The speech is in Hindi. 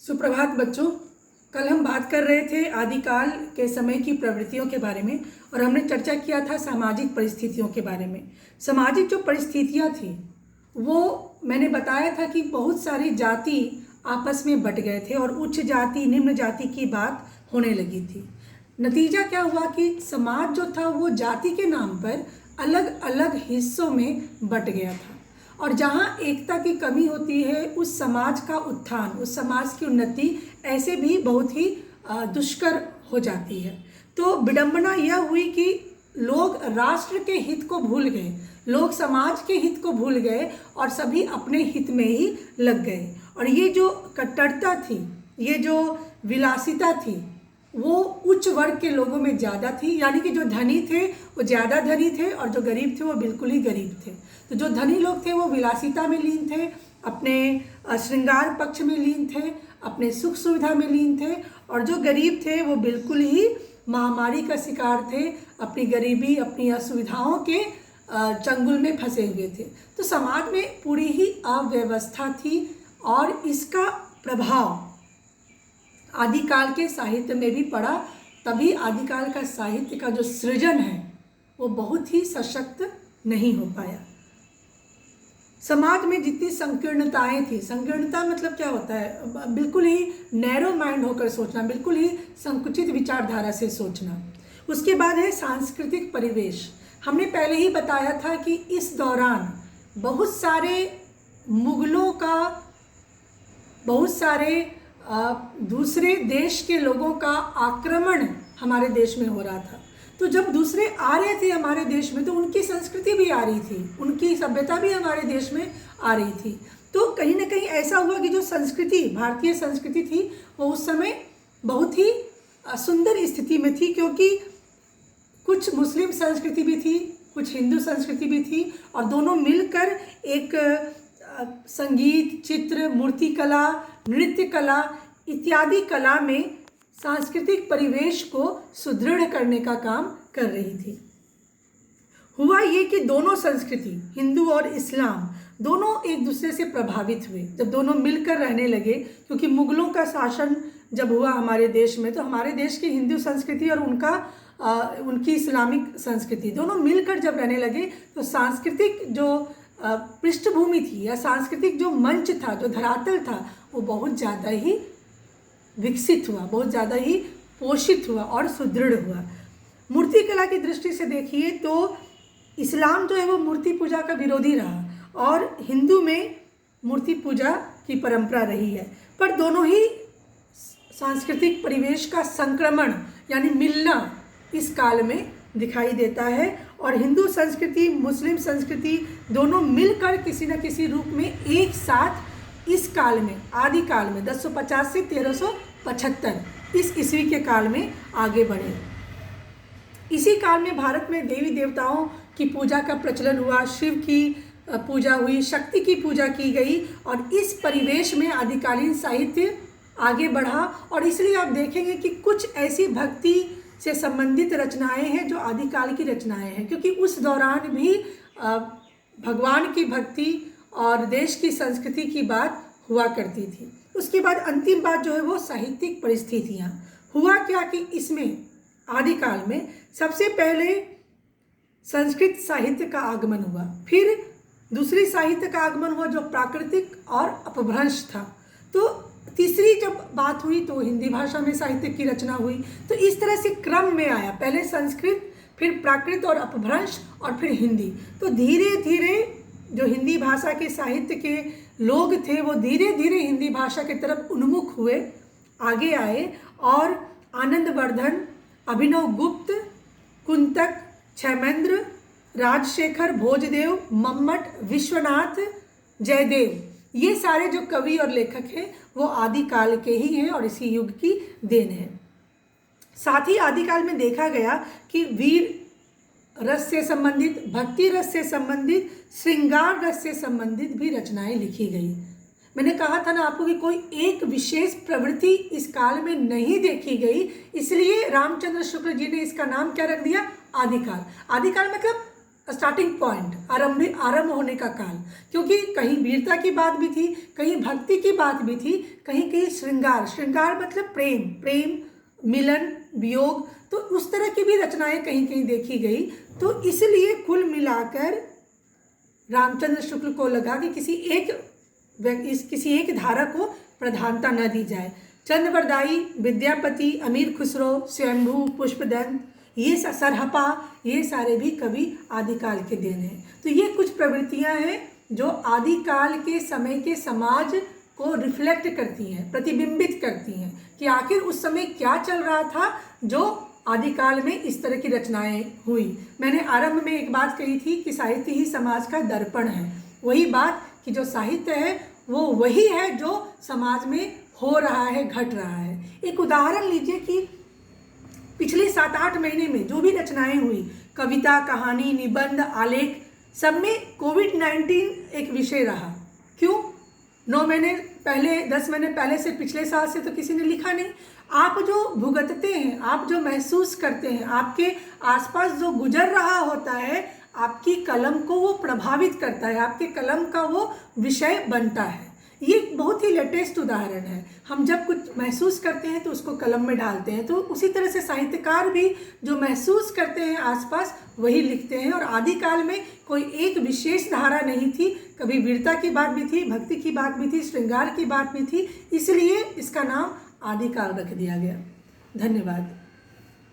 सुप्रभात बच्चों। कल हम बात कर रहे थे आदिकाल के समय की प्रवृत्तियों के बारे में और हमने चर्चा किया था सामाजिक परिस्थितियों के बारे में। सामाजिक जो परिस्थितियां थी वो मैंने बताया था कि बहुत सारी जाति आपस में बट गए थे और उच्च जाति निम्न जाति की बात होने लगी थी। नतीजा क्या हुआ कि समाज जो था वो जाति के नाम पर अलग अलग हिस्सों में बट गया था और जहाँ एकता की कमी होती है उस समाज का उत्थान, उस समाज की उन्नति ऐसे भी बहुत ही दुष्कर हो जाती है। तो विडंबना यह हुई कि लोग राष्ट्र के हित को भूल गए, लोग समाज के हित को भूल गए और सभी अपने हित में ही लग गए। और ये जो कट्टरता थी, ये जो विलासिता थी, वो उच्च वर्ग के लोगों में ज़्यादा थी। यानी कि जो धनी थे वो ज़्यादा धनी थे और जो गरीब थे वो बिल्कुल ही गरीब थे। तो जो धनी लोग थे वो विलासिता में लीन थे, अपने श्रृंगार पक्ष में लीन थे, अपने सुख सुविधा में लीन थे, और जो गरीब थे वो बिल्कुल ही महामारी का शिकार थे, अपनी गरीबी अपनी असुविधाओं के चंगुल में फंसे हुए थे। तो समाज में पूरी ही अव्यवस्था थी और इसका प्रभाव आदिकाल के साहित्य में भी पड़ा। तभी आदिकाल का साहित्य का जो सृजन है वो बहुत ही सशक्त नहीं हो पाया। समाज में जितनी संकीर्णताएं थी, संकीर्णता मतलब क्या होता है, बिल्कुल ही नैरो माइंड होकर सोचना, बिल्कुल ही संकुचित विचारधारा से सोचना। उसके बाद है सांस्कृतिक परिवेश। हमने पहले ही बताया था कि इस दौरान बहुत सारे मुगलों का, बहुत सारे दूसरे देश के लोगों का आक्रमण हमारे देश में हो रहा था। तो जब दूसरे आ रहे थे हमारे देश में तो उनकी संस्कृति भी आ रही थी, उनकी सभ्यता भी हमारे देश में आ रही थी। तो कहीं ना कहीं ऐसा हुआ कि जो संस्कृति, भारतीय संस्कृति थी, वो उस समय बहुत ही सुंदर स्थिति में थी, क्योंकि कुछ मुस्लिम संस्कृति भी थी, कुछ हिंदू संस्कृति भी थी, और दोनों मिलकर एक संगीत, चित्र, मूर्ति कला, नृत्य कला इत्यादि कला में सांस्कृतिक परिवेश को सुदृढ़ करने का काम कर रही थी। हुआ ये कि दोनों संस्कृति, हिंदू और इस्लाम, दोनों एक दूसरे से प्रभावित हुए जब दोनों मिलकर रहने लगे। क्योंकि मुगलों का शासन जब हुआ हमारे देश में तो हमारे देश की हिंदू संस्कृति और उनकी इस्लामिक संस्कृति दोनों मिलकर जब रहने लगे तो सांस्कृतिक जो पृष्ठभूमि थी या सांस्कृतिक जो मंच था, जो धरातल था, वो बहुत ज़्यादा ही विकसित हुआ, बहुत ज़्यादा ही पोषित हुआ और सुदृढ़ हुआ। मूर्ति कला की दृष्टि से देखिए तो इस्लाम जो है वो मूर्ति पूजा का विरोधी रहा और हिंदू में मूर्ति पूजा की परंपरा रही है। पर दोनों ही सांस्कृतिक परिवेश का संक्रमण यानी मिलना इस काल में दिखाई देता है और हिंदू संस्कृति, मुस्लिम संस्कृति दोनों मिलकर किसी न किसी रूप में एक साथ इस काल में, आदि काल में 1050 से 1375 इस ईस्वी के काल में आगे बढ़े। इसी काल में भारत में देवी देवताओं की पूजा का प्रचलन हुआ, शिव की पूजा हुई, शक्ति की पूजा की गई और इस परिवेश में आदिकालीन साहित्य आगे बढ़ा। और इसलिए आप देखेंगे कि कुछ ऐसी भक्ति से संबंधित रचनाएं हैं जो आदिकाल की रचनाएं हैं, क्योंकि उस दौरान भी भगवान की भक्ति और देश की संस्कृति की बात हुआ करती थी। उसके बाद अंतिम बात जो है वो साहित्यिक परिस्थितियाँ। हुआ क्या कि इसमें आदिकाल में सबसे पहले संस्कृत साहित्य का आगमन हुआ, फिर दूसरी साहित्य का आगमन हुआ जो प्राकृतिक और अपभ्रंश था। तो तीसरी जब बात हुई तो हिंदी भाषा में साहित्य की रचना हुई। तो इस तरह से क्रम में आया, पहले संस्कृत, फिर प्राकृत और अपभ्रंश और फिर हिंदी। तो धीरे धीरे जो हिंदी भाषा के साहित्य के लोग थे वो धीरे धीरे हिंदी भाषा की तरफ उन्मुख हुए, आगे आए और आनंदवर्धन, अभिनव गुप्त, कुंतक, क्षेमेंद्र, राजशेखर, भोजदेव, मम्मट, विश्वनाथ, जयदेव, ये सारे जो कवि और लेखक हैं वो आदिकाल के ही हैं और इसी युग की देन है। साथ ही आदिकाल में देखा गया कि वीर रस से संबंधित, भक्ति रस से संबंधित, श्रृंगार रस से संबंधित भी रचनाएं लिखी गई। मैंने कहा था ना आपको कि कोई एक विशेष प्रवृत्ति इस काल में नहीं देखी गई, इसलिए रामचंद्र शुक्ल जी ने इसका नाम क्या रख दिया, आदिकाल। आदिकाल मतलब स्टार्टिंग पॉइंट, आरंभ होने का काल, क्योंकि कहीं वीरता की बात भी थी, कहीं भक्ति की बात भी थी, कहीं कहीं श्रृंगार मतलब प्रेम, मिलन, वियोग, तो उस तरह की भी रचनाएं कहीं कहीं देखी गई। तो इसलिए कुल मिलाकर रामचंद्र शुक्ल को लगा कि किसी एक धारा को प्रधानता न दी जाए। चंद्रवरदाई, विद्यापति, अमीर खुसरो, स्वयंभू, पुष्पदंत, ये सरहपा, ये सारे भी कवि आदिकाल के देन हैं। तो ये कुछ प्रवृत्तियां हैं जो आदिकाल के समय के समाज को रिफ्लेक्ट करती हैं, प्रतिबिंबित करती हैं कि आखिर उस समय क्या चल रहा था जो आदिकाल में इस तरह की रचनाएं हुई। मैंने आरंभ में एक बात कही थी कि साहित्य ही समाज का दर्पण है। वही बात कि जो साहित्य है वो वही है जो समाज में हो रहा है, घट रहा है। एक उदाहरण लीजिए कि पिछले 7-8 महीने में जो भी रचनाएं हुई, कविता, कहानी, निबंध, आलेख, सब में कोविड-19 एक विषय रहा। क्यों? 9 महीने पहले, 10 महीने पहले से, पिछले साल से तो किसी ने लिखा नहीं। आप जो भुगतते हैं, आप जो महसूस करते हैं, आपके आसपास जो गुजर रहा होता है, आपकी कलम को वो प्रभावित करता है, आपके कलम का वो विषय बनता है। ये बहुत ही लेटेस्ट उदाहरण है। हम जब कुछ महसूस करते हैं तो उसको कलम में डालते हैं। तो उसी तरह से साहित्यकार भी जो महसूस करते हैं आसपास वही लिखते हैं। और आदिकाल में कोई एक विशेष धारा नहीं थी, कभी वीरता की बात भी थी, भक्ति की बात भी थी, श्रृंगार की बात भी थी, इसलिए इसका नाम आदिकाल रख दिया गया। धन्यवाद।